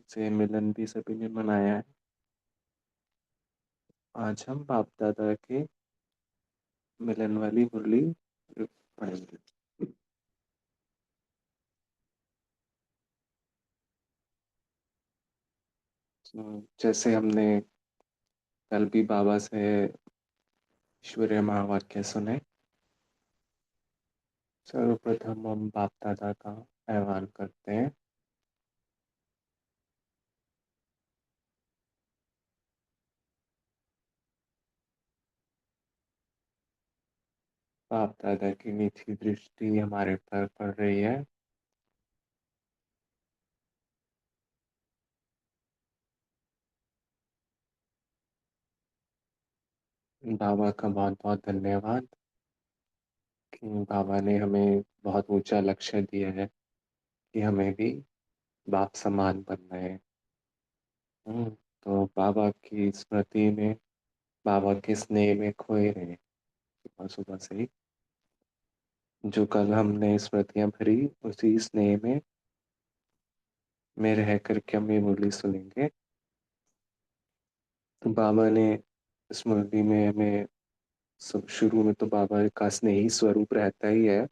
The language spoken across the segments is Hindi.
से मिलन भी सभी ने मनाया है। आज हम बाप दादा के मिलन वाली मुरली पढ़ेंगे। जैसे हमने कल भी बाबा से ईश्वरीय महावाक्य सुने। सर्वप्रथम हम बाप दादा का आह्वान करते हैं। बाप दादा की मीठी दृष्टि हमारे पर पड़ रही है। बाबा का बहुत बहुत धन्यवाद कि बाबा ने हमें बहुत ऊंचा लक्ष्य दिया है कि हमें भी बाप समान बनना है। हम्म, तो बाबा की स्मृति में, बाबा के स्नेह में खोए रहे सुबह सुबह से ही। जो कल हमने स्मृतियां भरी, उसी स्नेह में रह करके हम ये मुरली सुनेंगे। तो बाबा ने स्मृति में हमें सब शुरू में तो बाबा का स्नेही स्वरूप रहता ही है।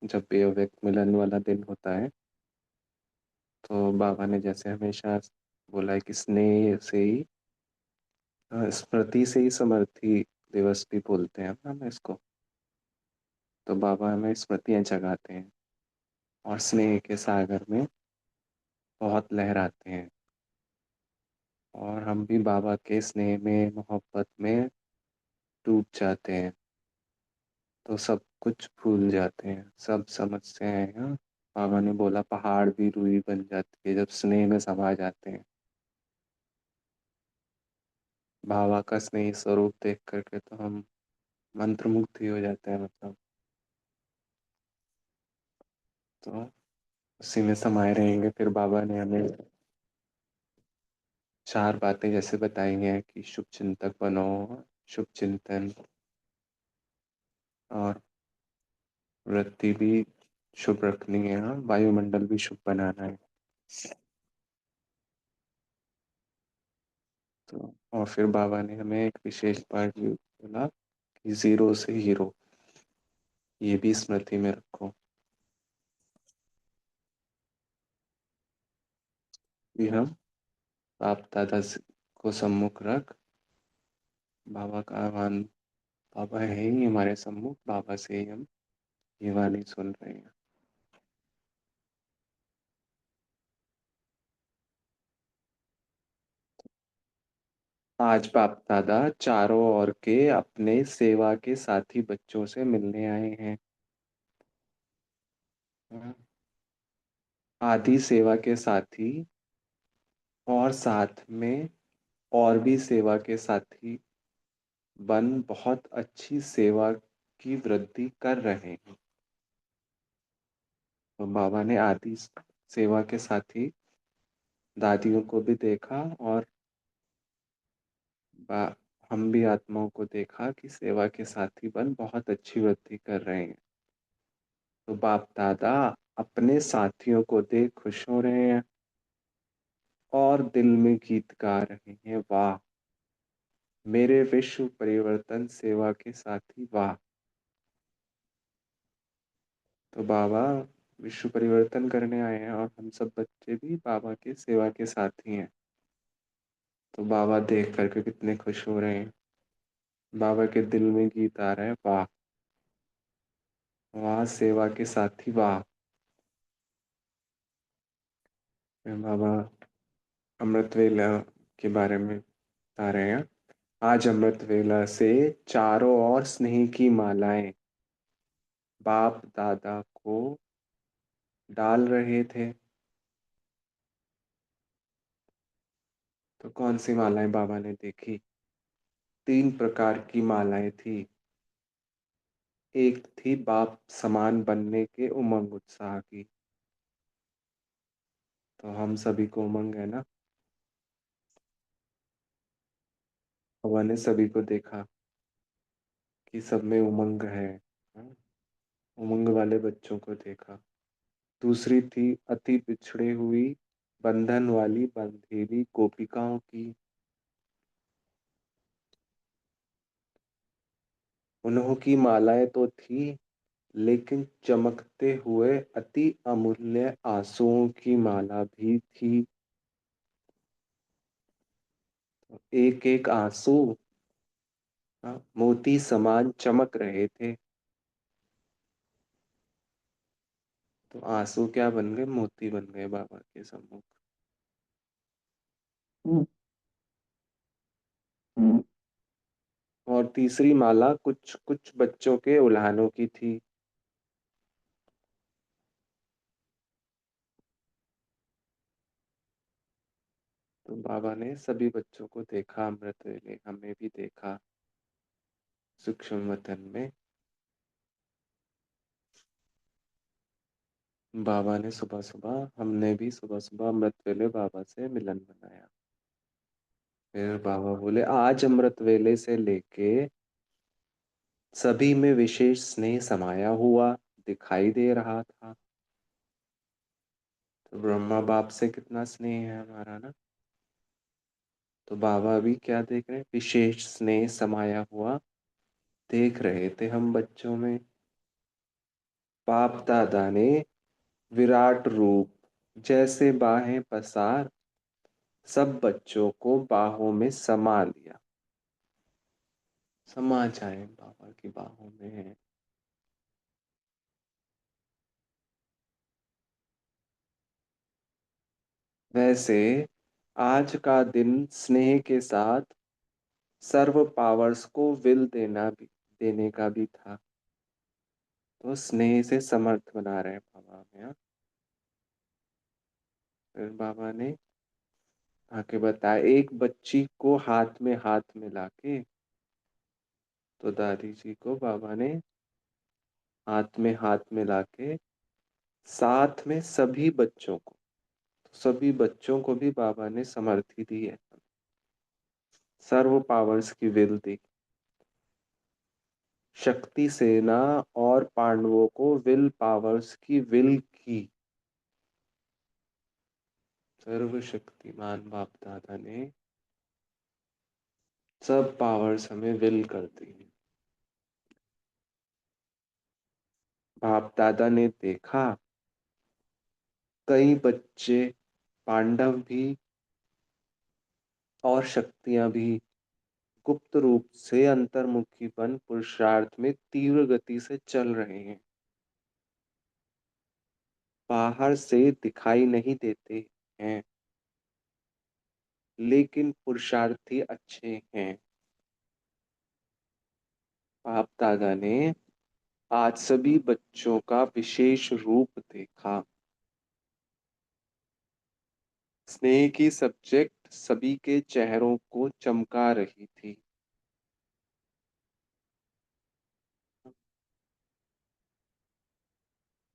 जब भी अव्यक्त मिलन वाला दिन होता है तो बाबा ने जैसे हमेशा बोला है कि स्नेह से ही, स्मृति से ही समर्थी दिवस भी बोलते हैं हम इसको। तो बाबा हमें स्मृतियां जगाते हैं और स्नेह के सागर में बहुत लहराते हैं। और हम भी बाबा के स्नेह में, मोहब्बत में डूब जाते हैं। तो सब कुछ भूल जाते हैं, सब समस्याएं, हाँ। बाबा ने बोला पहाड़ भी रूई बन जाती है जब स्नेह में समा जाते हैं। बाबा का स्नेह स्वरूप देख करके तो हम मंत्रमुग्ध ही हो जाते हैं, मतलब। तो उसी में समाये रहेंगे। फिर बाबा ने हमें चार बातें जैसे बताई हैं कि शुभ चिंतक बनो, शुभ चिंतन, और वृत्ति भी शुभ रखनी है, हाँ। वायुमंडल भी शुभ बनाना है। तो और फिर बाबा ने हमें एक विशेष पाठ भी बोला कि जीरो से हीरो, ये भी स्मृति में रखो। भी हम बाप दादा को सम्मुख रख बाबा का आह्वान, बाबा है ही हमारे सम्मुख, बाबा से ही हम ये वाणी सुन रहे हैं। आज बाप दादा चारों ओर के अपने सेवा के साथी बच्चों से मिलने आए हैं। आदि सेवा के साथी और साथ में और भी सेवा के साथी बन बहुत अच्छी सेवा की वृद्धि कर रहे हैं। तो बाबा ने आदि सेवा के साथी दादियों को भी देखा, और बा- हम भी आत्माओं को देखा कि सेवा के साथी बन बहुत अच्छी वृद्धि कर रहे हैं। तो बाप दादा अपने साथियों को देख खुश हो रहे हैं और दिल में गीत गा रहे हैं, वाह मेरे विश्व परिवर्तन सेवा के साथी, वाह। तो बाबा विश्व परिवर्तन करने आए हैं और हम सब बच्चे भी बाबा के सेवा के साथी हैं। तो बाबा देख करके कितने खुश हो रहे हैं। बाबा के दिल में गीत आ रहा है, वाह वाह सेवा के साथी, वाह। बाबा अमृत वेला के बारे में बता रहे हैं। आज अमृत वेला से चारों ओर स्नेह की मालाएं बाप दादा को डाल रहे थे। तो कौन सी मालाएं बाबा ने देखी? तीन प्रकार की मालाएं थी। एक थी बाप समान बनने के उमंग उत्साह की। तो हम सभी को उमंग है ना। बाबा ने सभी को देखा कि सब में उमंग है, हाँ? उमंग वाले बच्चों को देखा। दूसरी थी अति बिछड़े हुई बंधन वाली बंधेली गोपिकाओं की। उन्हों की मालाएं तो थी, लेकिन चमकते हुए अति अमूल्य आंसुओं की माला भी थी। एक एक आंसू मोती समान चमक रहे थे। तो आंसू क्या बन गए? मोती बन गए बाबा के सम्मुख। हम्म। हम्म। और तीसरी माला कुछ कुछ बच्चों के उल्हानों की थी। तो बाबा ने सभी बच्चों को देखा, अमृत वेले हमें भी देखा सूक्ष्म वतन में। बाबा ने सुबह सुबह, हमने भी सुबह सुबह अमृत वेले बाबा से मिलन बनाया। फिर बाबा बोले आज अमृत वेले से लेके सभी में विशेष स्नेह समाया हुआ दिखाई दे रहा था। तो ब्रह्मा बाप से कितना स्नेह है हमारा ना। तो बाबा भी क्या देख रहे हैं? विशेष स्नेह समाया हुआ देख रहे थे हम बच्चों में। बाप दादा ने विराट रूप जैसे बाहें पसार सब बच्चों को बाहों में समा लिया। समा जाए बाबा की बाहों में। वैसे आज का दिन स्नेह के साथ सर्व पावर्स को विल देने का भी था। तो स्नेह से समर्थ बना रहे हैं बाबा हमें, हाँ? फिर बाबा ने आके बताया, एक बच्ची को हाथ में लाके, तो दादी जी को बाबा ने हाथ में लाके साथ में सभी बच्चों को, तो सभी बच्चों को भी बाबा ने समर्थी दी है, सर्व पावर्स की विल दी। शक्ति सेना और पांडवों को विल पावर्स की विल की। सर्वशक्तिमान बाप दादा ने सब पावर्स हमें विल कर दी। बाप दादा ने देखा कई बच्चे पांडव भी और शक्तियां भी गुप्त रूप से अंतर्मुखीपन पुरुषार्थ में तीव्र गति से चल रहे हैं। बाहर से दिखाई नहीं देते हैं, लेकिन पुरुषार्थी अच्छे हैं। बाप दादा ने आज सभी बच्चों का विशेष रूप देखा। स्नेह की सब्जेक्ट सभी के चेहरों को चमका रही थी।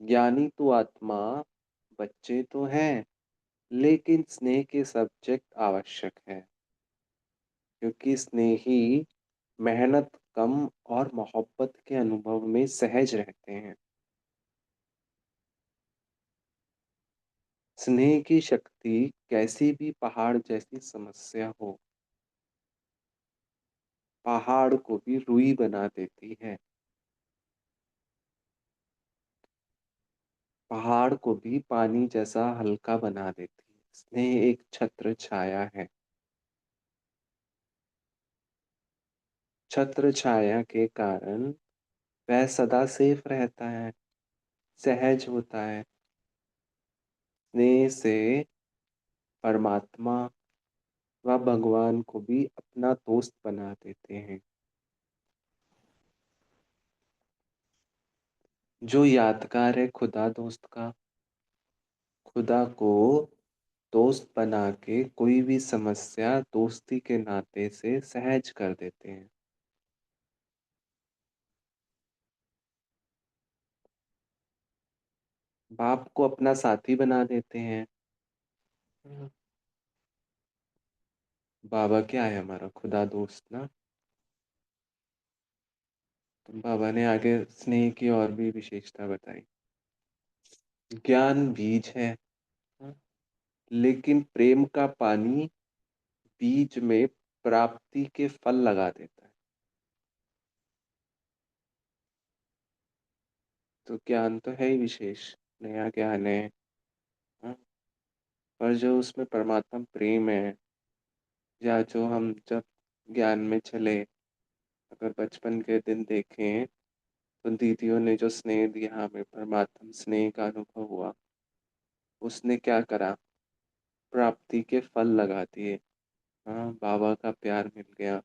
ज्ञानी तो आत्मा बच्चे तो हैं, लेकिन स्नेह के सब्जेक्ट आवश्यक है, क्योंकि स्नेही मेहनत कम और मोहब्बत के अनुभव में सहज रहते हैं। स्नेह की शक्ति कैसी भी पहाड़ जैसी समस्या हो, पहाड़ को भी रुई बना देती है। पहाड़ को भी पानी जैसा हल्का बना देती है। स्नेह एक छत्र छाया है। छत्र छाया के कारण वह सदा सेफ रहता है, सहज होता है। स्नेह से परमात्मा व भगवान को भी अपना दोस्त बना देते हैं। जो यादगार है खुदा दोस्त का, खुदा को दोस्त बना के कोई भी समस्या दोस्ती के नाते से सहज कर देते हैं। बाप को अपना साथी बना देते हैं। बाबा क्या है? हमारा खुदा दोस्त ना। तो बाबा ने आगे स्नेह की और भी विशेषता बताई। ज्ञान बीज है, हाँ, लेकिन प्रेम का पानी बीज में प्राप्ति के फल लगा देता है। तो ज्ञान तो है ही विशेष, नया ज्ञान है। हाँ, पर जो उसमें परमात्मा प्रेम है, या जो हम जब ज्ञान में चले, अगर बचपन के दिन देखें तो दीदियों ने जो स्नेह दिया हमें, परमात्मा स्नेह का अनुभव हुआ, उसने क्या करा, प्राप्ति के फल लगा दिए। हाँ, बाबा का प्यार मिल गया,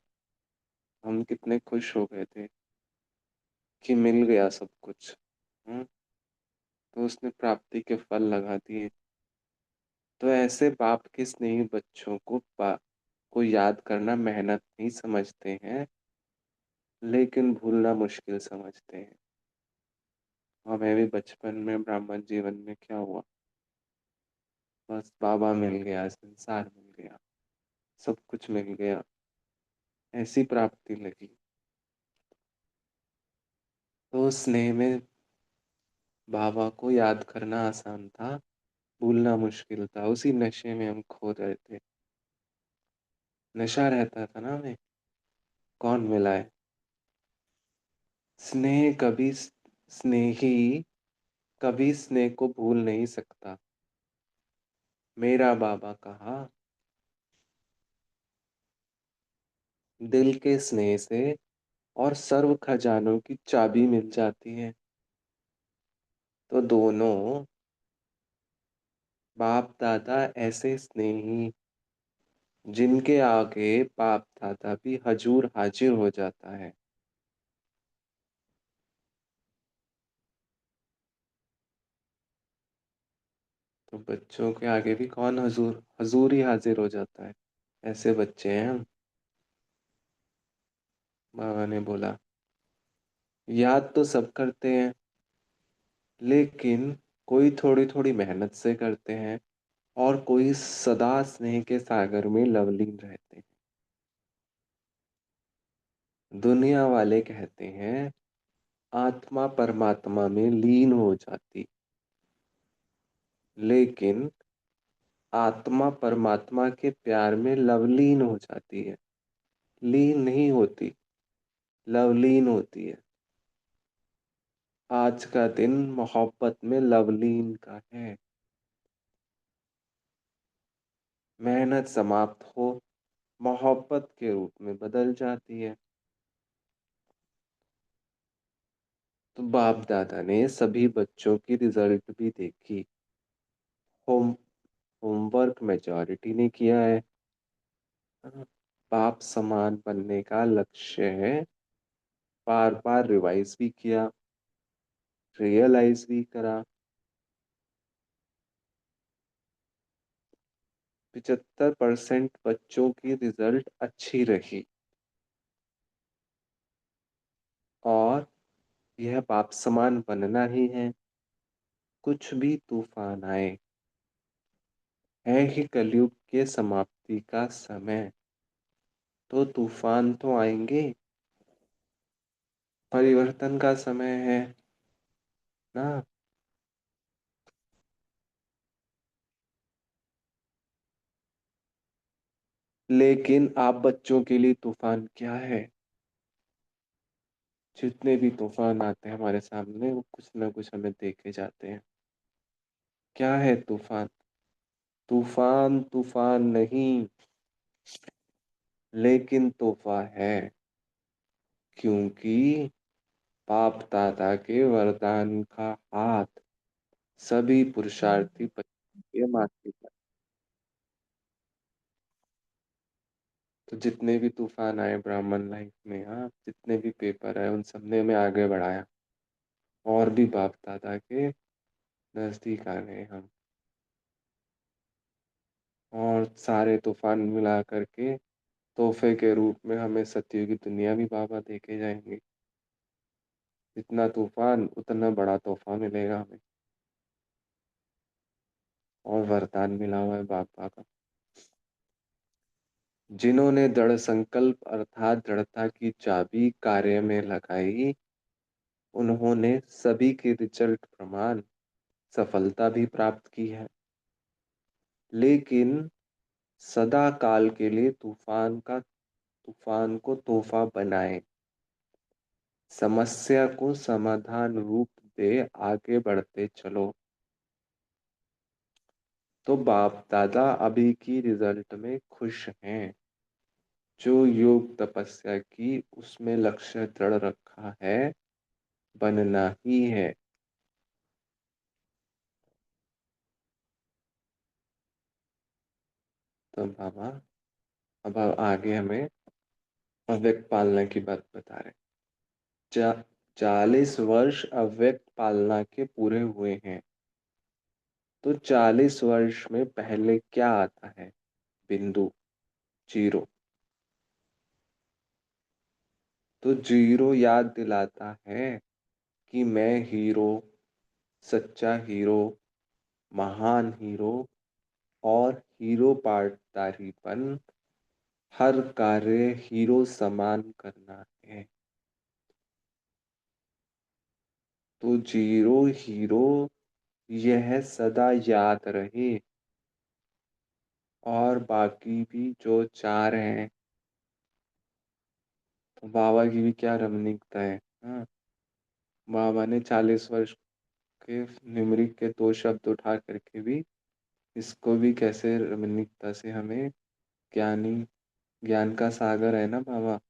हम कितने खुश हो गए थे कि मिल गया सब कुछ। हम्म, तो उसने प्राप्ति के फल लगा दिए। तो ऐसे बाप के स्नेही बच्चों को याद करना मेहनत नहीं समझते हैं, लेकिन भूलना मुश्किल समझते हैं। हमें भी बचपन में ब्राह्मण जीवन में क्या हुआ, बस बाबा मिल गया, संसार मिल गया, सब कुछ मिल गया, ऐसी प्राप्ति लगी। तो स्नेह में बाबा को याद करना आसान था, भूलना मुश्किल था। उसी नशे में हम खो रहे थे। नशा रहता था ना हमें, कौन मिलाए। स्नेह कभी स्नेही कभी स्नेह को भूल नहीं सकता, मेरा बाबा कहा। दिल के स्नेह से और सर्व खजानों की चाबी मिल जाती है। तो दोनों बाप दादा ऐसे स्नेही, जिनके आगे बाप दादा भी हजूर हाजिर हो जाता है। तो बच्चों के आगे भी कौन हजूर हजूर ही हाजिर हो जाता है। ऐसे बच्चे हैं हम। बाबा ने बोला, याद तो सब करते हैं, लेकिन कोई थोड़ी थोड़ी मेहनत से करते हैं, और कोई सदा स्नेह के सागर में लवलीन रहते हैं। दुनिया वाले कहते हैं आत्मा परमात्मा में लीन हो जाती, लेकिन आत्मा परमात्मा के प्यार में लवलीन हो जाती है। लीन नहीं होती, लवलीन होती है। आज का दिन मोहब्बत में लवलीन का है। मेहनत समाप्त हो, मोहब्बत के रूप में बदल जाती है। तो बाप दादा ने सभी बच्चों की रिजल्ट भी देखी। होम होमवर्क मेजॉरिटी ने किया है। बाप समान बनने का लक्ष्य है, बार बार रिवाइज भी किया, रियलाइज भी करा। 75% बच्चों की रिजल्ट अच्छी रही। और यह बाप समान बनना ही है। कुछ भी तूफान आए, है ही कलयुग के समाप्ति का समय, तो तूफान तो आएंगे, परिवर्तन का समय है ना। लेकिन आप बच्चों के लिए तूफान क्या है। जितने भी तूफान आते हैं हमारे सामने, वो कुछ ना कुछ हमें देके जाते हैं। क्या है तूफान। तूफान तूफान नहीं, लेकिन तोहफा है। क्योंकि बाप दादा के वरदान का हाथ सभी पुरुषार्थी बच्चों के माथे पर। तो जितने भी तूफान आए ब्राह्मण लाइफ में, हाँ, जितने भी पेपर आए, उन सब ने हमें आगे बढ़ाया, और भी बाप दादा के नजदीक आ गए हम। और सारे तूफान मिला करके तोहफे के रूप में हमें सत्य की दुनिया भी बाबा देके जाएंगे। जितना तूफान उतना बड़ा तोहफा मिलेगा हमें। और वरदान मिला हुआ है बाबा का। जिन्होंने दृढ़ संकल्प अर्थात दृढ़ता की चाबी कार्य में लगाई, उन्होंने सभी के रिजल्ट प्रमाण सफलता भी प्राप्त की है। लेकिन सदा काल के लिए तूफान को तोहफा बनाए, समस्या को समाधान रूप दे, आगे बढ़ते चलो। तो बाप दादा अभी की रिजल्ट में खुश हैं। जो योग तपस्या की उसमें लक्ष्य दृढ़ रखा है, बनना ही है। तो बाबा अब आगे हमें अव्यक्त पालना की बात बता रहे। 40 वर्ष अव्यक्त पालना के पूरे हुए हैं। तो 40 वर्ष में पहले क्या आता है? बिंदु, जीरो। तो जीरो याद दिलाता है कि मैं हीरो, सच्चा हीरो, महान हीरो और हीरो पार्टदारीपन, हर कार्य हीरो समान करना है। तो जीरो हीरो यह सदा याद रहे। और बाकी भी जो चार हैं, तो बाबा की भी क्या रमणीकता है। हाँ, बाबा ने 40 वर्ष के निम्रिक के दो शब्द उठा करके भी इसको भी कैसे रमणीकता से हमें ज्ञानी, ज्ञान का सागर है ना बाबा,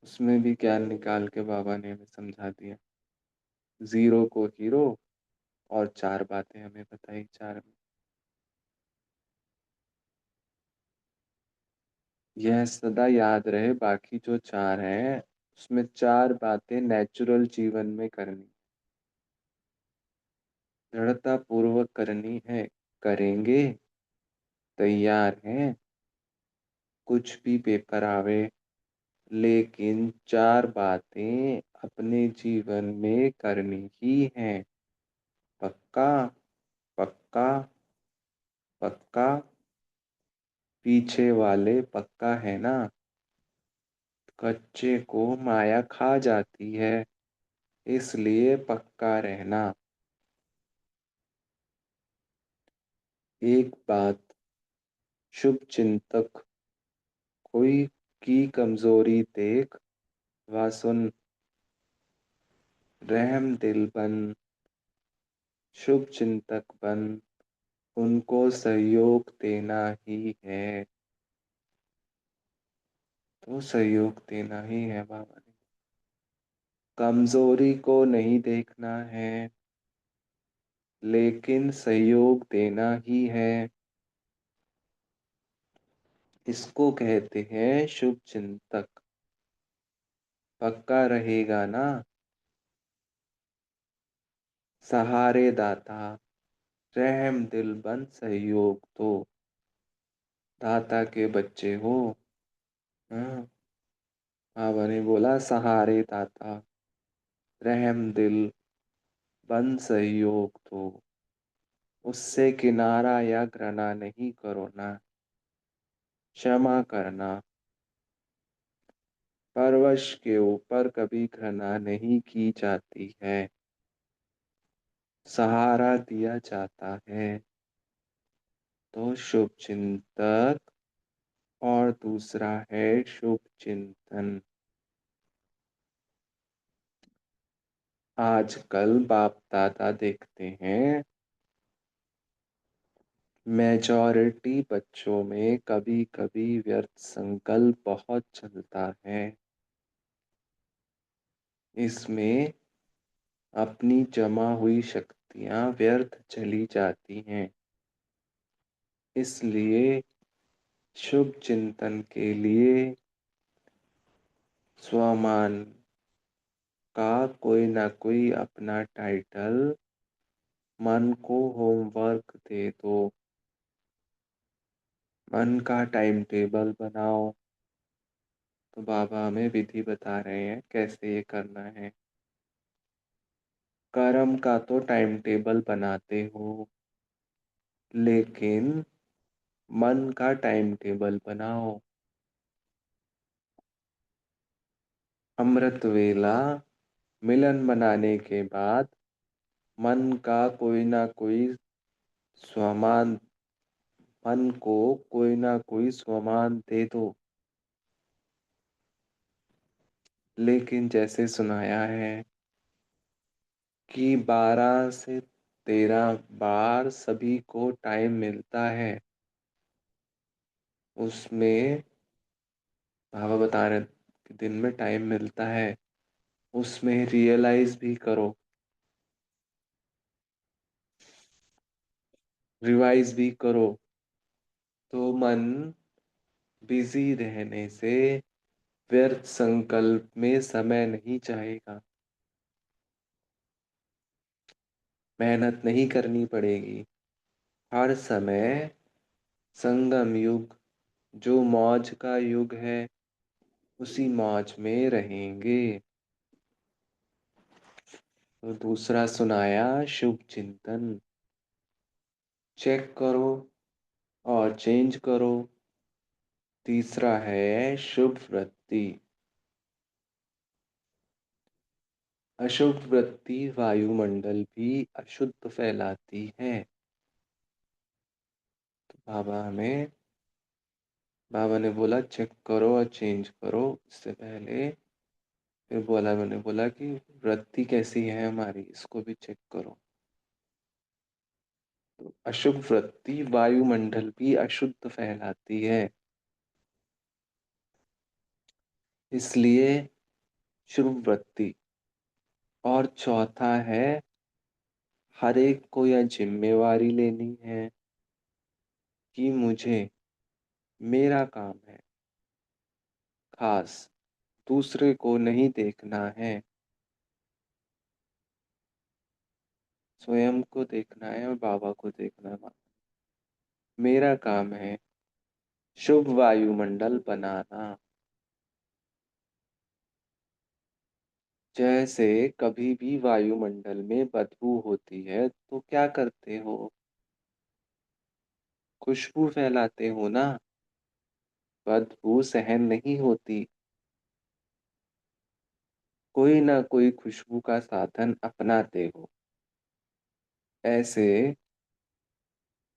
उसमें भी ज्ञान निकाल के बाबा ने हमें समझा दिया। जीरो को हीरो और चार बातें हमें बताई, चार में यह सदा याद रहे। बाकी जो चार हैं उसमें चार बातें नेचुरल जीवन में करनी, दृढ़ता पूर्वक करनी है। करेंगे, तैयार हैं, कुछ भी पेपर आवे। लेकिन चार बातें अपने जीवन में करनी ही हैं। पक्का, पक्का, पक्का। पीछे वाले पक्का है ना? कच्चे को माया खा जाती है, इसलिए पक्का रहना। एक बात, शुभ चिंतक कोई की कमजोरी देख वा सुन, रहम दिल बन, शुभ चिंतक बन, उनको सहयोग देना ही है। तो सहयोग देना ही है बाबा ने। कमजोरी को नहीं देखना है, लेकिन सहयोग देना ही है। इसको कहते हैं शुभ चिंतक। पक्का रहेगा ना? सहारे दाता, रहम दिल बन, सहयोग दो। दाता के बच्चे हो। हाँ, बाबा ने बोला सहारे दाता, रहम दिल बन, सहयोग दो। उससे किनारा या घृणा नहीं करो ना, क्षमा करना। परवश के ऊपर कभी घृणा नहीं की जाती है, सहारा दिया जाता है। तो शुभ चिंतक और दूसरा है शुभ चिंतन। आजकल बाप दादा देखते हैं मेजॉरिटी बच्चों में कभी कभी व्यर्थ संकल्प बहुत चलता है। इसमें अपनी जमा हुई शक्तियां व्यर्थ चली जाती हैं। इसलिए शुभ चिंतन के लिए स्वमान का कोई ना कोई अपना टाइटल, मन को होमवर्क दे दो। मन का टाइम टेबल बनाओ। तो बाबा हमें विधि बता रहे हैं कैसे ये करना है। कर्म का तो टाइम टेबल बनाते हो, लेकिन मन का टाइम टेबल बनाओ। अमृत वेला मिलन मनाने के बाद मन का कोई ना कोई स्वमान मन को कोई ना कोई स्वमान दे दो। लेकिन जैसे सुनाया है कि 12 से 13 बार सभी को टाइम मिलता है, उसमें बाबा बता रहे कि दिन में टाइम मिलता है, उसमें रियलाइज भी करो, रिवाइज भी करो। तो मन बिजी रहने से व्यर्थ संकल्प में समय नहीं चाहेगा, मेहनत नहीं करनी पड़ेगी। हर समय संगम युग, जो मौज का युग है, उसी मौज में रहेंगे। तो दूसरा सुनाया शुभ चिंतन, चेक करो और चेंज करो। तीसरा है शुभ वृत्ति, अशुभ वृत्ति वायुमंडल भी अशुद्ध फैलाती है। तो बाबा ने बोला चेक करो और चेंज करो। इससे पहले फिर मैंने बोला कि वृत्ति कैसी है हमारी, इसको भी चेक करो। तो अशुभ वृत्ति वायुमंडल भी अशुद्ध फैलाती है, इसलिए शुभ वृत्ति। और चौथा है, हर एक को यह जिम्मेवारी लेनी है कि मुझे, मेरा काम है खास, दूसरे को नहीं देखना है, स्वयं को देखना है और बाबा को देखना है। मेरा काम है शुभ वायुमंडल बनाना। जैसे कभी भी वायुमंडल में बदबू होती है तो क्या करते हो, खुशबू फैलाते हो ना। बदबू सहन नहीं होती, कोई ना कोई खुशबू का साधन अपनाते हो। ऐसे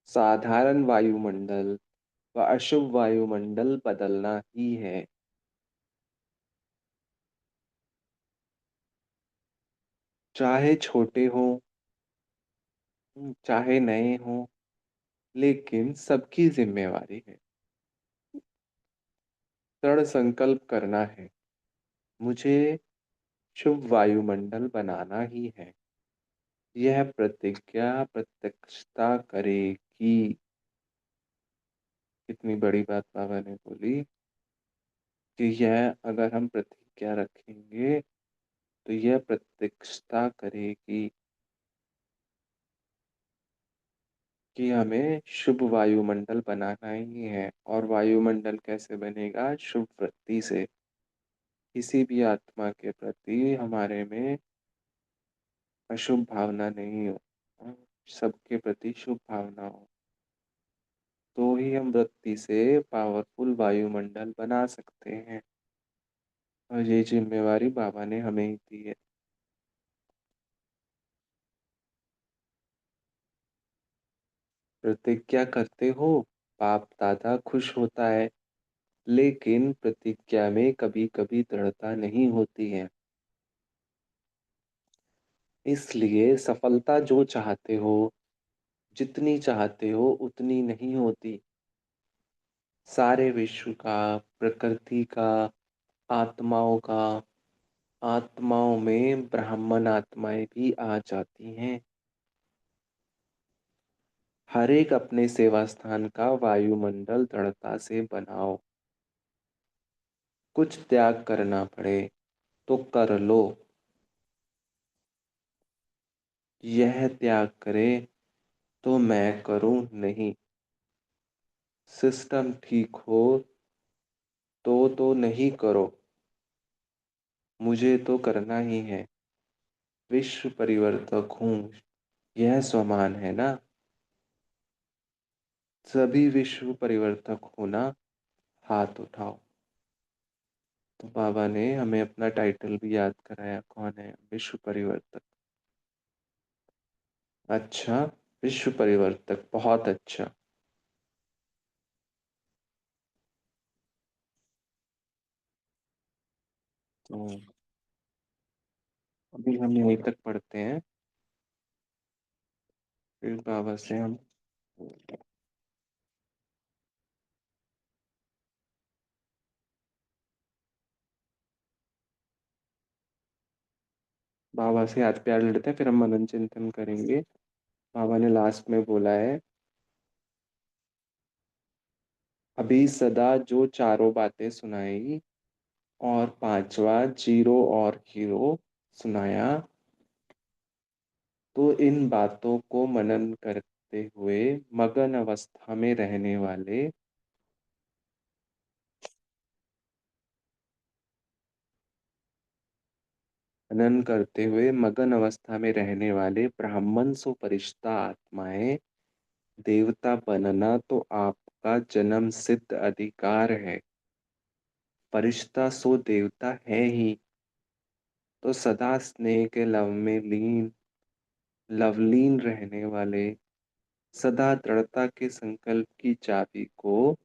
साधारण वायुमंडल व अशुभ वायुमंडल बदलना ही है। चाहे छोटे हो, चाहे नए हो, लेकिन सबकी जिम्मेवारी है। दृढ़ संकल्प करना है, मुझे शुभ वायुमंडल बनाना ही है। यह प्रतिज्ञा प्रत्यक्षता करेगी। कितनी बड़ी बात बाबा ने बोली कि यह अगर हम प्रतिज्ञा रखेंगे तो यह प्रत्यक्षता करेगी कि हमें शुभ वायुमंडल बनाना ही है। और वायुमंडल कैसे बनेगा, शुभ वृत्ति से। किसी भी आत्मा के प्रति हमारे में अशुभ भावना नहीं हो, सबके प्रति शुभ भावना हो, तो ही हम वृत्ति से पावरफुल वायुमंडल बना सकते हैं। और ये जिम्मेवारी बाबा ने हमें ही दी है। प्रतिज्ञा करते हो, बाप दादा खुश होता है, लेकिन प्रतिज्ञा में कभी कभी दृढ़ता नहीं होती है। इसलिए सफलता जो चाहते हो, जितनी चाहते हो उतनी नहीं होती। सारे विश्व का, प्रकृति का, आत्माओं का, आत्माओं में ब्राह्मण आत्माएं भी आ जाती हैं। हर एक अपने सेवा स्थान का वायुमंडल दृढ़ता से बनाओ। कुछ त्याग करना पड़े तो कर लो, यह त्याग करे तो मैं करूं नहीं। सिस्टम ठीक हो तो नहीं करो, मुझे तो करना ही है। विश्व परिवर्तक हूं, यह स्वमान है ना। सभी विश्व परिवर्तक होना, हाथ उठाओ। तो बाबा ने हमें अपना टाइटल भी याद कराया, कौन है, विश्व परिवर्तक। अच्छा, विश्व परिवर्तक, बहुत अच्छा। तो अभी हम यहीं तक पढ़ते हैं, फिर बाबा से हम बाबा से याद प्यार लेते हैं, फिर हम मनन चिंतन करेंगे। बाबा ने लास्ट में बोला है, अभी सदा जो चारों बातें सुनाई और पांचवा जीरो और हीरो सुनाया, तो इन बातों को मनन करते हुए मगन अवस्था में रहने वाले, मनन करते हुए मगन अवस्था में रहने वाले ब्राह्मण सो परिष्ठा आत्माएं, देवता बनना तो आपका जन्म सिद्ध अधिकार है। परिष्ठा सो देवता है ही, तो सदा स्नेह के लव में लीन, लवलीन रहने वाले, सदा दृढ़ता के संकल्प की चाबी को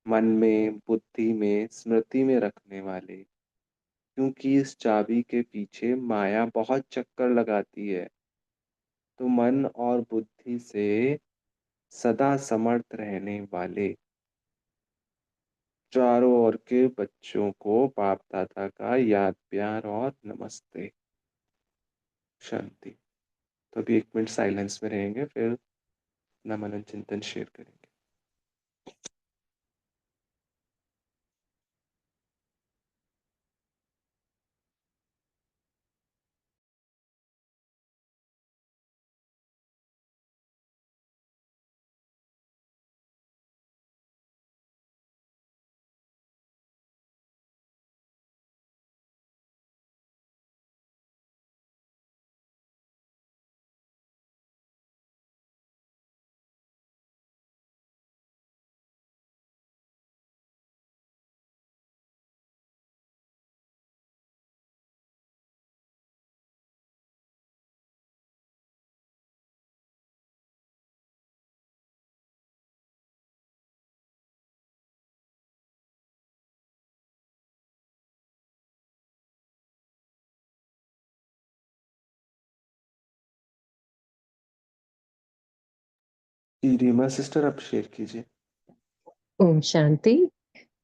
मन में, बुद्धि में, स्मृति में रखने वाले, क्योंकि इस चाबी के पीछे माया बहुत चक्कर लगाती है, तो मन और बुद्धि से सदा समर्थ रहने वाले, चारों ओर के बच्चों को बाप दादा का याद प्यार और नमस्ते। शांति। तो अभी 1 मिनट साइलेंस में रहेंगे, फिर अपना मनन चिंतन शेयर करेंगे। जी रीमा सिस्टर, आप शेयर कीजिए। ओम शांति।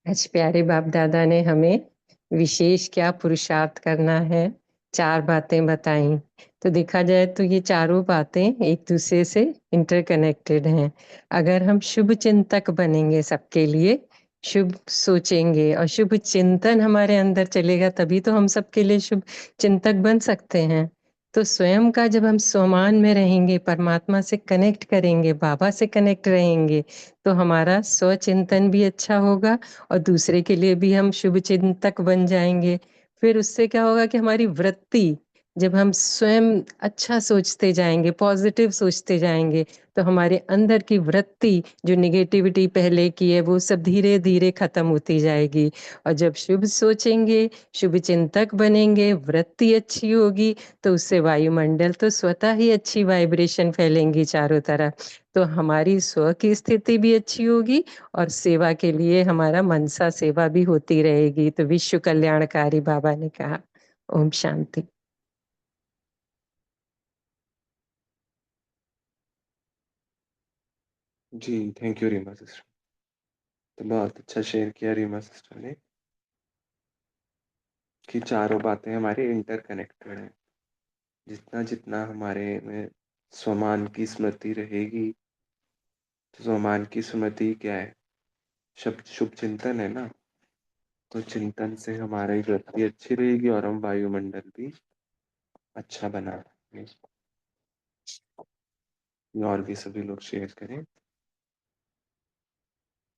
आज प्यारे बाप दादा ने हमें विशेष क्या पुरुषार्थ करना है, 4 बातें बताई। तो देखा जाए तो ये चारों बातें एक दूसरे से इंटरकनेक्टेड हैं। अगर हम शुभ चिंतक बनेंगे, सबके लिए शुभ सोचेंगे और शुभ चिंतन हमारे अंदर चलेगा, तभी तो हम सबके लिए शुभ चिंतक बन सकते हैं। तो स्वयं का जब हम स्वमान में रहेंगे, परमात्मा से कनेक्ट करेंगे, बाबा से कनेक्ट रहेंगे, तो हमारा स्वचिंतन भी अच्छा होगा और दूसरे के लिए भी हम शुभ चिंतक बन जाएंगे। फिर उससे क्या होगा कि हमारी वृत्ति, जब हम स्वयं अच्छा सोचते जाएंगे, पॉजिटिव सोचते जाएंगे, तो हमारे अंदर की वृत्ति जो निगेटिविटी पहले की है वो सब धीरे धीरे खत्म होती जाएगी। और जब शुभ सोचेंगे, शुभ चिंतक बनेंगे, वृत्ति अच्छी होगी, तो उससे वायुमंडल तो स्वतः ही अच्छी वाइब्रेशन फैलेंगी चारों तरफ। तो हमारी स्व की स्थिति भी अच्छी होगी और सेवा के लिए हमारा मनसा सेवा भी होती रहेगी। तो विश्व कल्याणकारी बाबा ने कहा। ओम शांति। जी थैंक यू रीमा सिस्टर। तो बहुत अच्छा शेयर किया रीमा सिस्टर ने, कि चारों बातें हमारे इंटरकनेक्टेड हैं। जितना जितना हमारे में स्वमान की स्मृति रहेगी, तो स्वमान की स्मृति क्या है? शब्द शुभ चिंतन है ना। तो चिंतन से हमारी वृत्ति अच्छी रहेगी और हम वायुमंडल भी अच्छा बना पाएंगे। और भी सभी लोग शेयर करें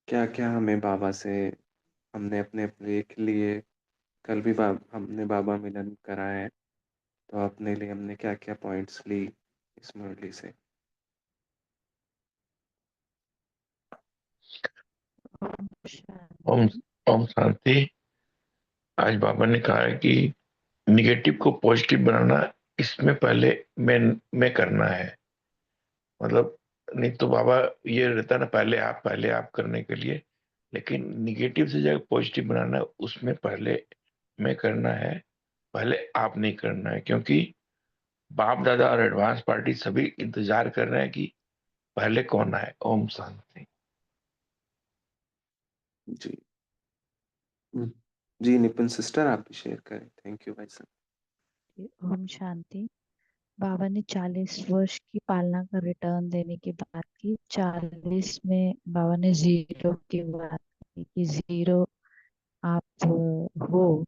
क्या क्या हमें बाबा से, हमने अपने अपने के लिए, कल भी हमने बाबा मिलन करा है, तो अपने लिए हमने क्या क्या पॉइंट्स ली इस मुरली से। ओम ओम शांति। आज बाबा ने कहा है कि निगेटिव को पॉजिटिव बनाना, इसमें पहले मैं करना है। मतलब नहीं तो बाबा ये रहता है ना, पहले आप करने के लिए, लेकिन निगेटिव से जाकर पॉजिटिव बनाना, उसमें पहले में करना है, पहले आप नहीं करना है, क्योंकि बाप दादा और एडवांस पार्टी सभी इंतजार कर रहे हैं कि पहले कौन आए। ओम शांति। जी। जी निपुण सिस्टर, आप भी शेयर करें। थैंक यू भाई साहब। ओम शांति। बाबा ने 40 वर्ष की पालना का रिटर्न देने की बात की। 40 में बाबा ने जीरो की बात की कि जीरो आप हो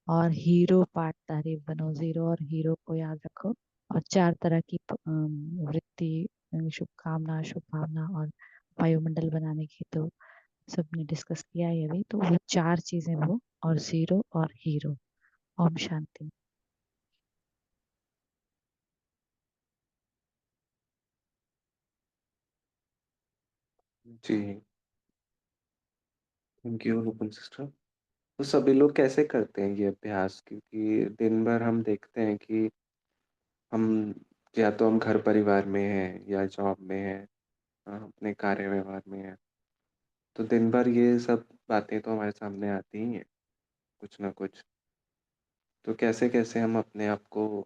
और हीरो पार्टधारी बनो। जीरो और हीरो को याद रखो। और 4 तरह की वृत्ति, शुभकामना, शुभ भावना और वायुमंडल बनाने की तो सबने डिस्कस किया है अभी। तो वो 4 चीजें वो, और जीरो और हीरो। ओम शांति। जी थैंक यू निपुण सिस्टर। तो सभी लोग कैसे करते हैं ये अभ्यास? क्योंकि दिन भर हम देखते हैं कि हम या तो हम घर परिवार में हैं या जॉब में हैं, अपने कार्य व्यवहार में हैं, तो दिन भर ये सब बातें तो हमारे सामने आती ही हैं, कुछ ना कुछ। तो कैसे कैसे हम अपने आप को,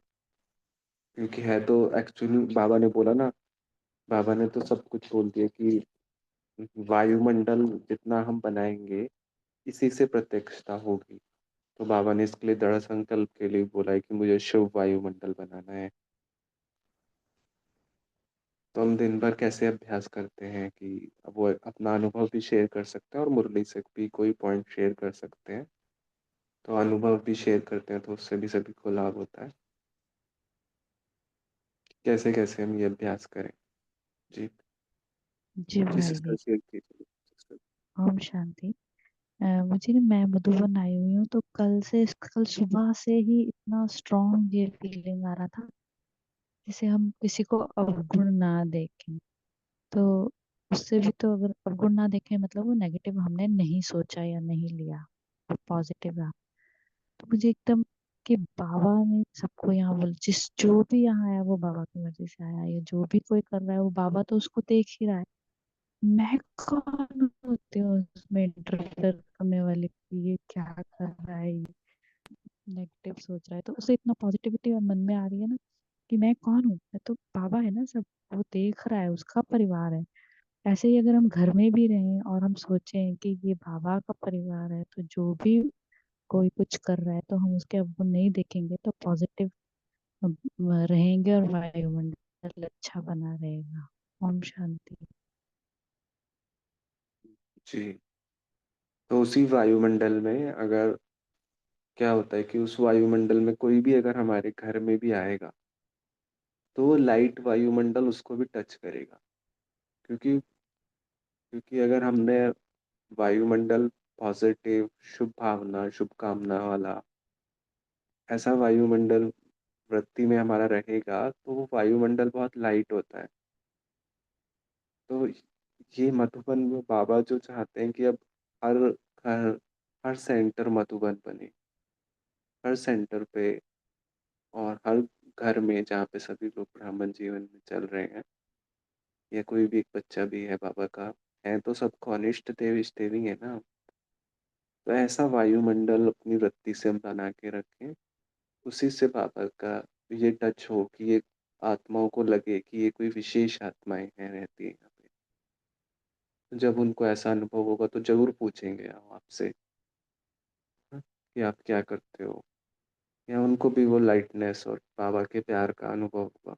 क्योंकि है तो एक्चुअली बाबा ने बोला ना, बाबा ने तो सब कुछ बोल दिया कि वायुमंडल जितना हम बनाएंगे इसी से प्रत्यक्षता होगी। तो बाबा ने इसके लिए दृढ़ संकल्प के लिए बोला है कि मुझे शुभ वायुमंडल बनाना है। तो हम दिन भर कैसे अभ्यास करते हैं कि अब वो अपना अनुभव भी शेयर कर सकते हैं और मुरली से भी कोई पॉइंट शेयर कर सकते हैं। तो अनुभव भी शेयर करते हैं तो उससे भी सभी को लाभ होता है। कैसे कैसे हम ये अभ्यास करें? जी। जी जी भाई सिस्टर जी। शेयर कीजिए सिस्टर। ओम शांति। मुझे ना, मैं मधुबन आई हुई हूँ, तो कल सुबह से ही इतना स्ट्रॉन्ग ये फीलिंग आ रहा था जैसे हम किसी को अवगुण ना देखें। तो उससे भी तो, अगर अवगुण ना देखें मतलब वो नेगेटिव हमने नहीं सोचा या नहीं लिया, वो पॉजिटिव रहा। तो मुझे एकदम कि बाबा ने सबको यहाँ बोल, जिस जो भी यहाँ आया वो बाबा की मर्जी से आया, या जो भी कोई कर रहा है वो बाबा तो उसको देख ही रहा है। मैं कौन होती हूँ उसमें इंटरफेयर करने वाली कि ये क्या कर रहा है, ये नेगेटिव सोच रहा है। तो उसे इतना पॉजिटिविटी मन में आ रही है ना कि मैं कौन हूँ, मैं तो बाबा है ना, सब वो देख रहा है, उसका परिवार है। ऐसे ही अगर हम घर में भी रहें और हम सोचें कि ये बाबा का परिवार है, तो जो भी कोई कुछ कर रहा है तो हम उसके अब नहीं देखेंगे, तो पॉजिटिव रहेंगे और वायुमंडल अच्छा बना रहेगा। ओम शांति। जी। तो उसी वायुमंडल में अगर क्या होता है कि उस वायुमंडल में कोई भी अगर हमारे घर में भी आएगा तो वो लाइट वायुमंडल उसको भी टच करेगा। क्योंकि क्योंकि अगर हमने वायुमंडल पॉजिटिव, शुभ भावना, शुभकामना वाला ऐसा वायुमंडल वृत्ति में हमारा रहेगा तो वो वायुमंडल बहुत लाइट होता है। तो ये मधुबन में बाबा जो चाहते हैं कि अब हर घर, हर सेंटर मधुबन बने, हर सेंटर पे और हर घर में जहाँ पे सभी लोग ब्राह्मण जीवन में चल रहे हैं, या कोई भी एक बच्चा भी है बाबा का, है तो सबको अनिष्ट देव इष्ट देव ही है ना। तो ऐसा वायुमंडल अपनी वृत्ति से हम बना के रखें, उसी से बाबा का ये टच हो कि ये आत्माओं को लगे कि ये कोई विशेष आत्माएं हैं रहती है यहाँ पे। तो जब उनको ऐसा अनुभव होगा तो जरूर पूछेंगे हम आपसे, हाँ, कि आप क्या करते हो, या उनको भी वो लाइटनेस और बाबा के प्यार का अनुभव होगा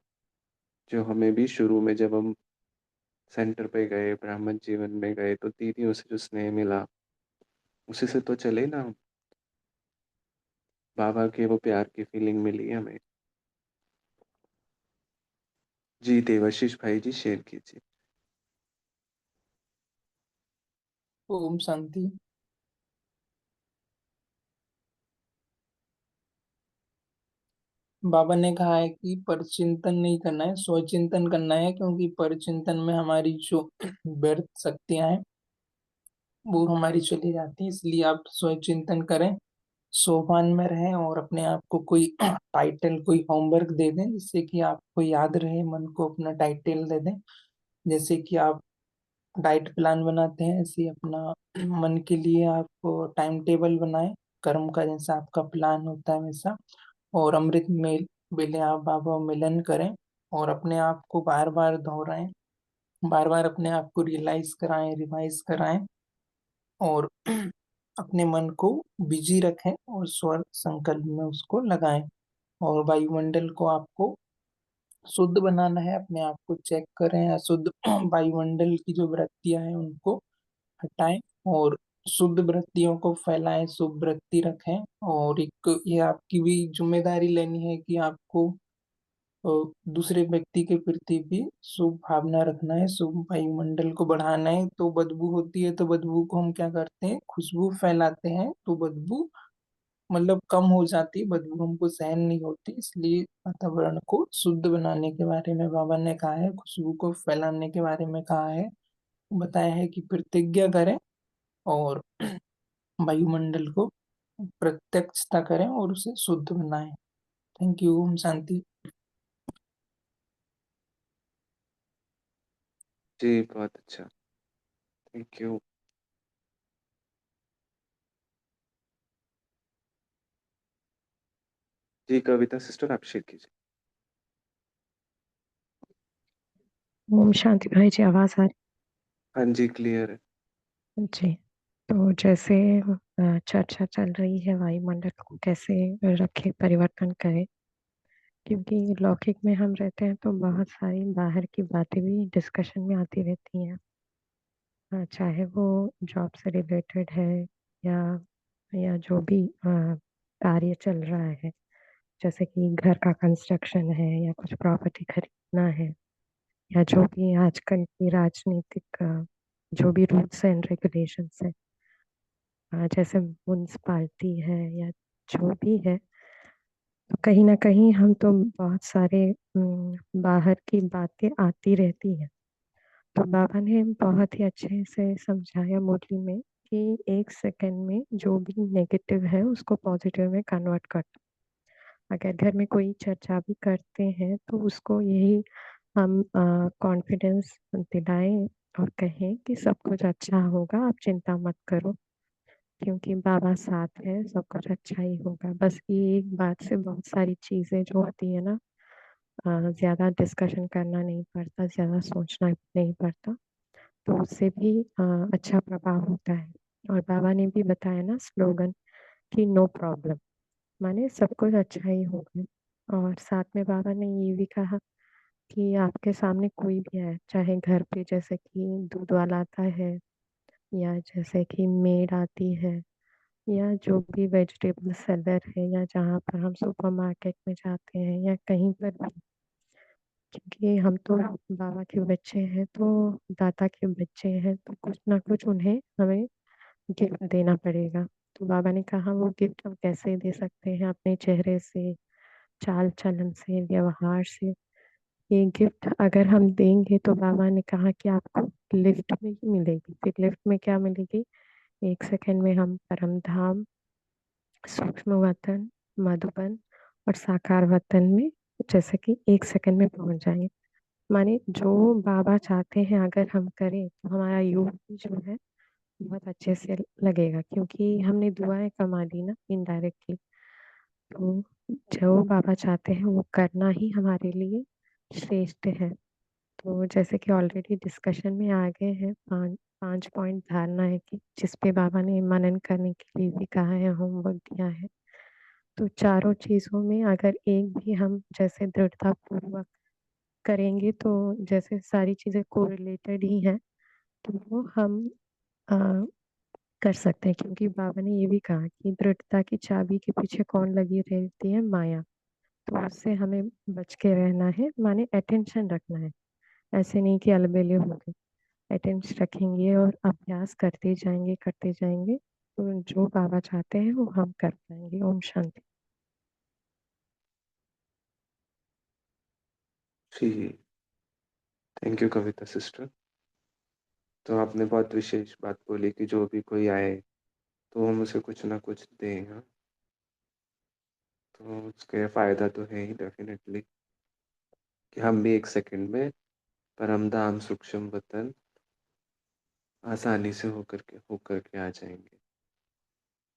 जो हमें भी शुरू में जब हम सेंटर पे गए, ब्राह्मण जीवन में गए, तो दीदियों से जो स्नेह मिला उसी से तो चले ना हम। बाबा के वो प्यार की फीलिंग मिली हमें। जी देवाशीष भाई जी शेयर कीजिए। ओम शांति। बाबा ने कहा है कि परचिंतन नहीं करना है, स्वचिंतन करना है, क्योंकि परचिंतन में हमारी जो व्यर्थ शक्तियां हैं वो हमारी चली जाती है। इसलिए आप स्वचिंतन करें, सोपान में रहें और अपने आप को कोई टाइटल, कोई होमवर्क दे दें जिससे कि आपको याद रहे। मन को अपना टाइटल दे दें, जैसे कि आप डाइट प्लान बनाते हैं ऐसे ही अपना मन के लिए आप टाइम टेबल बनाएं कर्म का जैसा आपका प्लान होता है वैसा, और अमृत में बेले आप बाबा मिलन करें, और अपने आप को बार बार दोहराएं, बार बार अपने आप को रियलाइज कराएं, रिवाइज कराएं, और अपने मन को बिजी रखें और स्वर संकल्प में उसको लगाएं। और वायुमंडल को आपको शुद्ध बनाना है, अपने आप को चेक करें, अशुद्ध वायुमंडल की जो वृत्तियां हैं उनको हटाएं और शुद्ध वृत्तियों को फैलाएं, शुभ वृत्ति रखें। और एक ये आपकी भी जिम्मेदारी लेनी है कि आपको दूसरे व्यक्ति के प्रति भी शुभ भावना रखना है, शुभ वायुमंडल को बढ़ाना है। तो बदबू होती है तो बदबू को हम क्या करते हैं, खुशबू फैलाते हैं, तो बदबू मतलब कम हो जाती है, बदबू हमको सहन नहीं होती। इसलिए वातावरण को शुद्ध बनाने के बारे में बाबा ने कहा है, खुशबू को फैलाने के बारे में कहा है, बताया है कि प्रतिज्ञा करें और वायुमंडल को प्रत्यक्षता करें और उसे शुद्ध बनाएं। Thank you. ओम शांति। जी बहुत अच्छा, थैंक यू। जी कविता सिस्टर आप शेयर कीजिए। ओम शांति भाई जी, आवाज आ हाँ जी क्लियर है। रही जी। तो जैसे चर्चा चल रही है वायुमंडल को कैसे रखे, परिवर्तन करें, क्योंकि लौकिक में हम रहते हैं तो बहुत सारी बाहर की बातें भी डिस्कशन में आती रहती हैं। चाहे वो जॉब से रिलेटेड है या जो भी कार्य चल रहा है, जैसे कि घर का कंस्ट्रक्शन है या कुछ प्रॉपर्टी खरीदना है, या जो भी आजकल की राजनीतिक जो भी रूल्स एंड रेगुलेशंस है, जैसे म्यूनसिपालिटी है या जो भी है, तो कहीं ना कहीं हम तो बहुत सारे बाहर की बातें आती रहती हैं। तो बाबा ने बहुत ही अच्छे से समझाया मुरली में कि 1 सेकंड में जो भी नेगेटिव है उसको पॉजिटिव में कन्वर्ट कर। अगर घर में कोई चर्चा भी करते हैं तो उसको यही हम कॉन्फिडेंस दिलाएं और कहें कि सब कुछ अच्छा होगा, आप चिंता मत करो, क्योंकि बाबा साथ है, सब कुछ अच्छा ही होगा। बस ये एक बात से बहुत सारी चीजें जो होती है ना, ज्यादा डिस्कशन करना नहीं पड़ता, ज्यादा सोचना नहीं पड़ता, तो उससे भी अच्छा प्रभाव होता है। और बाबा ने भी बताया ना स्लोगन कि नो प्रॉब्लम, माने सब कुछ अच्छा ही होगा। और साथ में बाबा ने ये भी कहा कि आपके सामने कोई भी है, चाहे घर पे जैसे कि दूध वाला आता है, या जैसे कि मेड आती है, या जो भी वेजिटेबल सेलर है, या जहाँ पर हम सुपरमार्केट में जाते हैं या कहीं पर भी, क्योंकि हम तो बाबा के बच्चे हैं, तो दाता के बच्चे हैं, तो कुछ ना कुछ उन्हें हमें गिफ्ट देना पड़ेगा। तो बाबा ने कहा वो गिफ्ट हम कैसे दे सकते हैं, अपने चेहरे से, चाल चलन से, व्यवहार से। ये गिफ्ट अगर हम देंगे तो बाबा ने कहा कि आपको लिफ्ट में ही मिलेगी। फिर लिफ्ट में क्या मिलेगी, 1 सेकंड में हम परम धाम, सूक्ष्म वतन, मधुबन और साकार वतन में जैसे कि 1 सेकंड में पहुंच जाएंगे। माने जो बाबा चाहते हैं अगर हम करें तो हमारा योग भी जो है बहुत अच्छे से लगेगा, क्योंकि हमने दुआएं कमा ली ना इनडायरेक्टली। तो जो बाबा चाहते हैं वो करना ही हमारे लिए श्रेष्ठ है। तो जैसे कि ऑलरेडी डिस्कशन में आ गए हैं, 5 पॉइंट धारणा है कि जिस पे बाबा ने मनन करने के लिए भी कहा है, होमवर्क दिया है। तो चारों चीजों में अगर एक भी हम जैसे दृढ़ता पूर्वक करेंगे तो जैसे सारी चीजें कोरिलेटेड ही हैं, तो वो हम आ, कर सकते हैं। क्योंकि बाबा ने ये भी कहा कि दृढ़ता की चाबी के पीछे कौन लगी रहती है, माया। तो उससे हमें बच के रहना है, माने अटेंशन रखना है, ऐसे नहीं कि अलबेले हो गए। अटेंशन रखेंगे और अभ्यास करते जाएंगे तो जो बाबा चाहते हैं वो हम कर पाएंगे। ओम शांति। जी थैंक यू कविता सिस्टर। तो आपने बहुत विशेष बात बोली कि जो भी कोई आए तो हम उसे कुछ ना कुछ दें। हाँ, तो उसके फायदा तो है ही डेफिनेटली कि हम भी 1 सेकंड में परम धाम सूक्ष्म वतन आसानी से होकर के आ जाएंगे।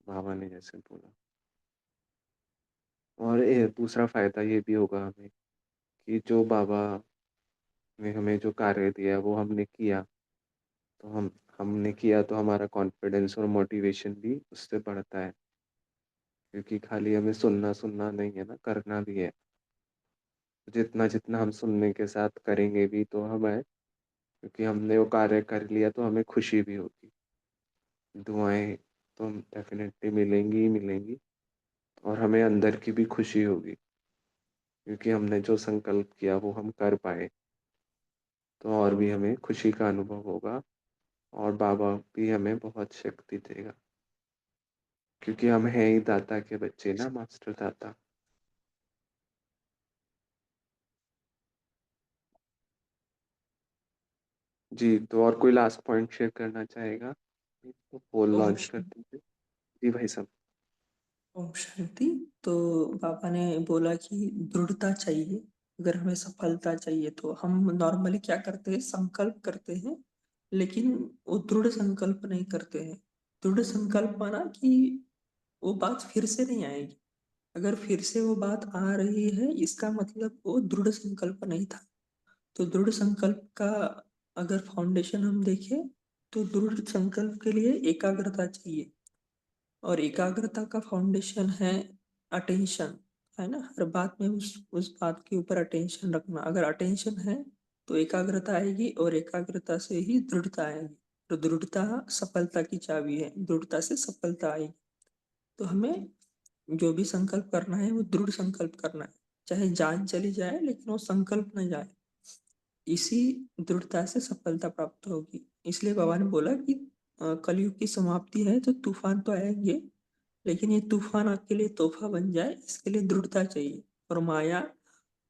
बाबा ने जैसे बोला। और दूसरा फायदा ये भी होगा हमें कि जो बाबा ने हमें जो कार्य दिया वो हमने किया, तो हमने किया तो हमारा कॉन्फिडेंस और मोटिवेशन भी उससे बढ़ता है, क्योंकि खाली हमें सुनना सुनना नहीं है ना, करना भी है। जितना जितना हम सुनने के साथ करेंगे भी तो हमें, क्योंकि हमने वो कार्य कर लिया तो हमें खुशी भी होगी। दुआएं तो डेफिनेटली मिलेंगी ही मिलेंगी, और हमें अंदर की भी खुशी होगी, क्योंकि हमने जो संकल्प किया वो हम कर पाए। तो और भी हमें खुशी का अनुभव होगा, और बाबा भी हमें बहुत शक्ति देगा, क्योंकि हम हैं ही दाता के बच्चे ना, मास्टर दाता। जी, तो और कोई लास्ट पॉइंट शेयर करना चाहेगा? तो पोल ओम लॉन्च करते हैं। जी भाई साहब। ओम शांति। तो बाबा ने बोला कि दृढ़ता चाहिए। अगर हमें सफलता चाहिए तो हम नॉर्मली क्या करते हैं, संकल्प करते हैं, लेकिन वो दृढ़ संकल्प नहीं करते हैं। दृढ़ संकल्प माना कि वो बात फिर से नहीं आएगी। अगर फिर से वो बात आ रही है, इसका मतलब वो दृढ़ संकल्प नहीं था। तो दृढ़ संकल्प का अगर फाउंडेशन हम देखें, तो दृढ़ संकल्प के लिए एकाग्रता चाहिए। और एकाग्रता का फाउंडेशन है अटेंशन, है ना। हर बात में उस बात के ऊपर अटेंशन रखना। अगर अटेंशन है तो एकाग्रता आएगी, और एकाग्रता से ही दृढ़ता आएगी। तो दृढ़ता सफलता की चाबी है, दृढ़ता से सफलता आएगी। तो हमें जो भी संकल्प करना है वो दृढ़ संकल्प करना है। चाहे जान चली जाए लेकिन वो संकल्प न जाए। इसी दृढ़ता से सफलता प्राप्त होगी। इसलिए बाबा ने बोला कि कलयुग की समाप्ति है तो तूफान तो आएंगे, लेकिन ये तूफान आपके लिए तोहफा बन जाए, इसके लिए दृढ़ता चाहिए। और माया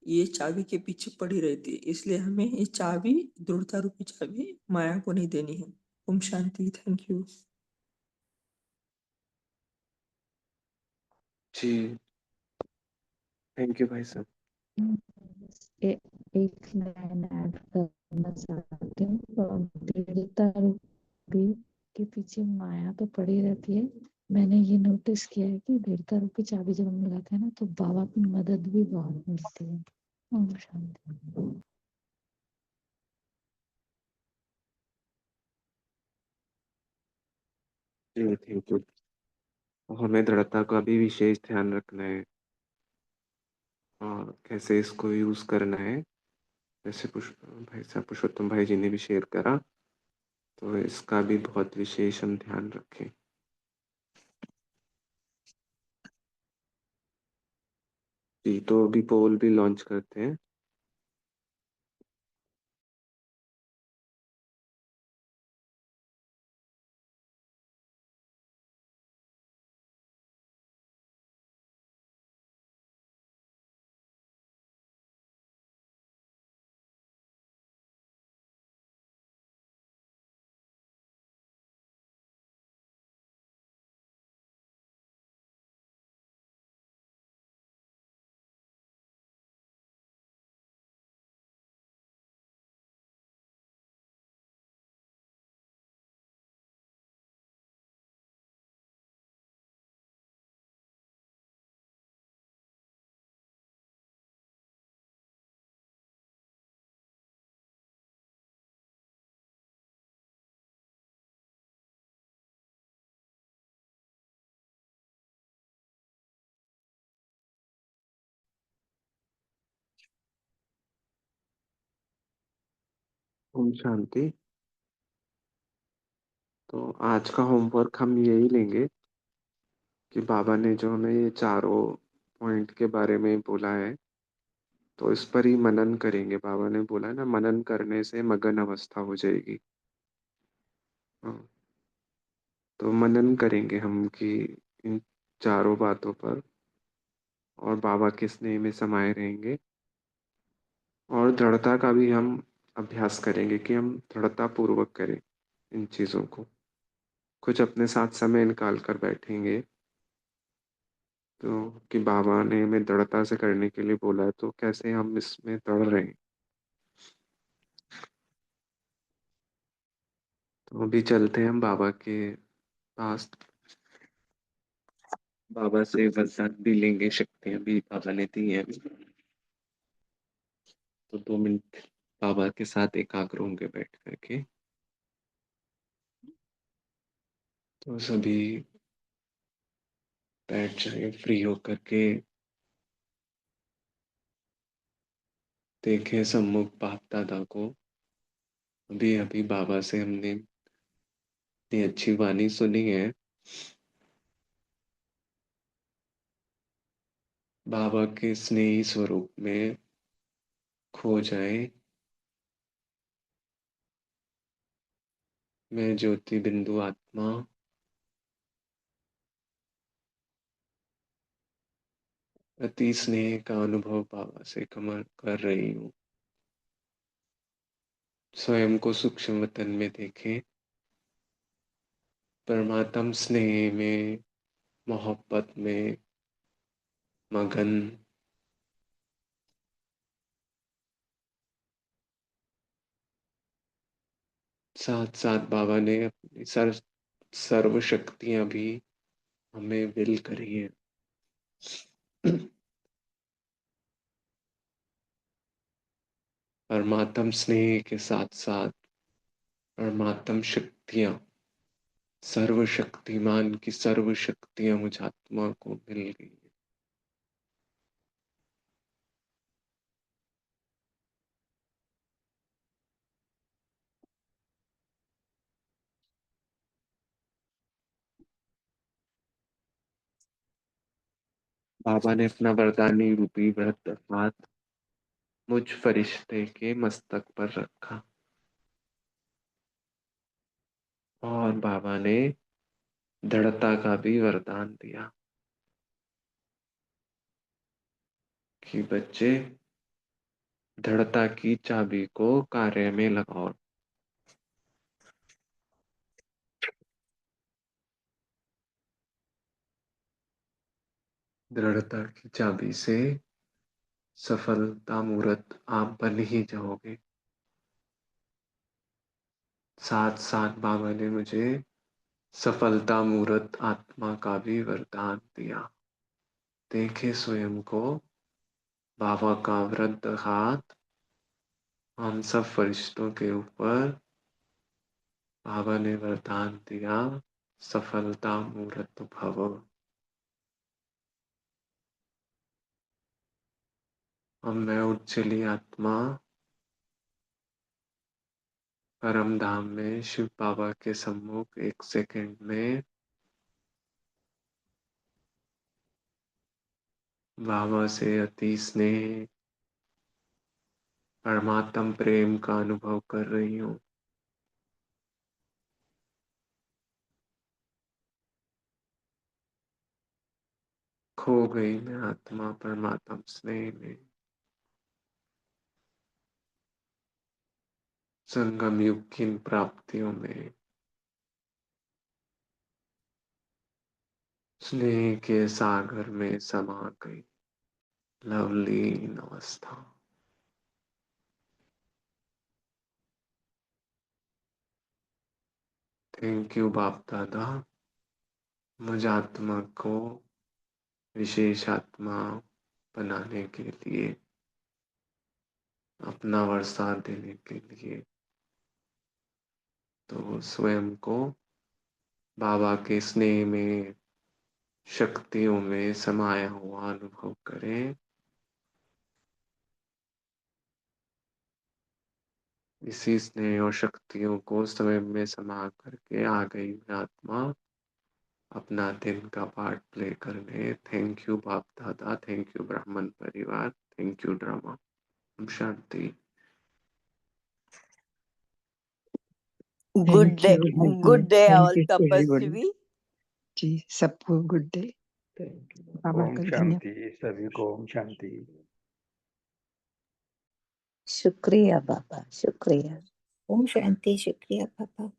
ये चाबी के पीछे पड़ी रहती है, इसलिए हमें ये चाबी, दृढ़ता रूपी चाबी, माया को नहीं देनी है। ओम शांति। Thank you. जी, थैंक यू भाई साहब। एक लाइन ऐड करना चाहती हूँ। दृढ़ता रूपी के पीछे माया तो पड़ी रहती है। मैंने ये नोटिस किया है कि दृढ़ता रूपी चाबी जब हम लगाते हैं ना, तो बाबा की मदद भी बहुत मिलती है। ओम शांति। जी थैंक यू। हमें दृढ़ता का भी विशेष ध्यान रखना है, और कैसे इसको यूज करना है, जैसे भाई साहब पुरुषोत्तम भाई जी ने भी शेयर करा, तो इसका भी बहुत विशेष हम ध्यान रखें। जी, तो अभी पोल भी लॉन्च करते हैं। ओम शांति। तो आज का होमवर्क हम यही लेंगे कि बाबा ने जो हमें ये चारों पॉइंट के बारे में बोला है, तो इस पर ही मनन करेंगे। बाबा ने बोला है ना, मनन करने से मगन अवस्था हो जाएगी। हाँ, तो मनन करेंगे हम कि इन चारों बातों पर, और बाबा के स्नेह में समाये रहेंगे। और दृढ़ता का भी हम अभ्यास करेंगे कि हम दृढ़ता पूर्वक करें इन चीज़ों को। कुछ अपने साथ समय निकाल कर बैठेंगे, तो कि बाबा ने हमें दृढ़ता से करने के लिए बोला है, तो कैसे हम इसमें दृढ़ रहें। तो अभी चलते हैं हम बाबा के पास। बाबा से वरदान भी लेंगे, शक्तियां भी बाबा ने दी है। तो 2 मिनट बाबा के साथ एकाग्र होंगे बैठ करके। तो सभी बैठ जाए फ्री होकर के। देखें सम्मुख बाप दादा को। अभी अभी बाबा से हमने इतनी अच्छी वाणी सुनी है। बाबा के स्नेही स्वरूप में खो जाए। मैं ज्योति बिंदु आत्मा अति स्नेह का अनुभव बाबा से कमर कर रही हूँ। स्वयं को सूक्ष्म वतन में देखें। परमात्म स्नेह में, मोहब्बत में मगन। साथ साथ बाबा ने अपनी सर्व शक्तियां भी हमें विल करी है। परमात्म स्नेह के साथ साथ परमात्म शक्तियां, सर्वशक्तिमान की सर्व शक्तियां मुझ आत्मा को मिल गई है। बाबा ने अपना वरदानी रूपी व्रत हाथ मुझ फरिश्ते के मस्तक पर रखा और बाबा ने दृढ़ता का भी वरदान दिया कि बच्चे दृढ़ता की चाबी को कार्य में लगाओ। दृढ़ता की चाबी से सफलता मूर्त आप बन ही जाओगे। साथ साथ बाबा ने मुझे सफलता मूर्त आत्मा का भी वरदान दिया। देखे स्वयं को बाबा का वृद्ध हाथ हम सब फरिश्तों के ऊपर। बाबा ने वरदान दिया सफलता मूर्त भव। अब मैं उज्जली आत्मा परम धाम में शिव बाबा के सम्मुख 1 सेकंड में बाबा से अति स्नेह परमात्म प्रेम का अनुभव कर रही हूँ। खो गई मैं आत्मा परमात्म स्नेह में। संगम युग की इन प्राप्तियों में स्नेह के सागर में समा गई लवलीन अवस्था। थैंक यू बाप दादा, मुझ आत्मा को विशेष आत्मा बनाने के लिए, अपना वर्षा देने के लिए। तो स्वयं को बाबा के स्नेह में, शक्तियों में समाया हुआ अनुभव करें। इसी स्नेह और शक्तियों को स्वयं में समा करके आ गई मैं आत्मा अपना दिन का पार्ट प्ले करने। थैंक यू बाप दादा, थैंक यू ब्राह्मण परिवार, थैंक यू ड्रामा। ओम शांति। Good thank day, you good day, all thank you everyone. Tapasvi. जी सबको गुड डे। Thank you. बाबा ओम का धन्यवाद। शांति, सभी को ओम शांति। शुक्रिया बाबा, शुक्रिया। ओम शांति, शुक्रिया बाबा।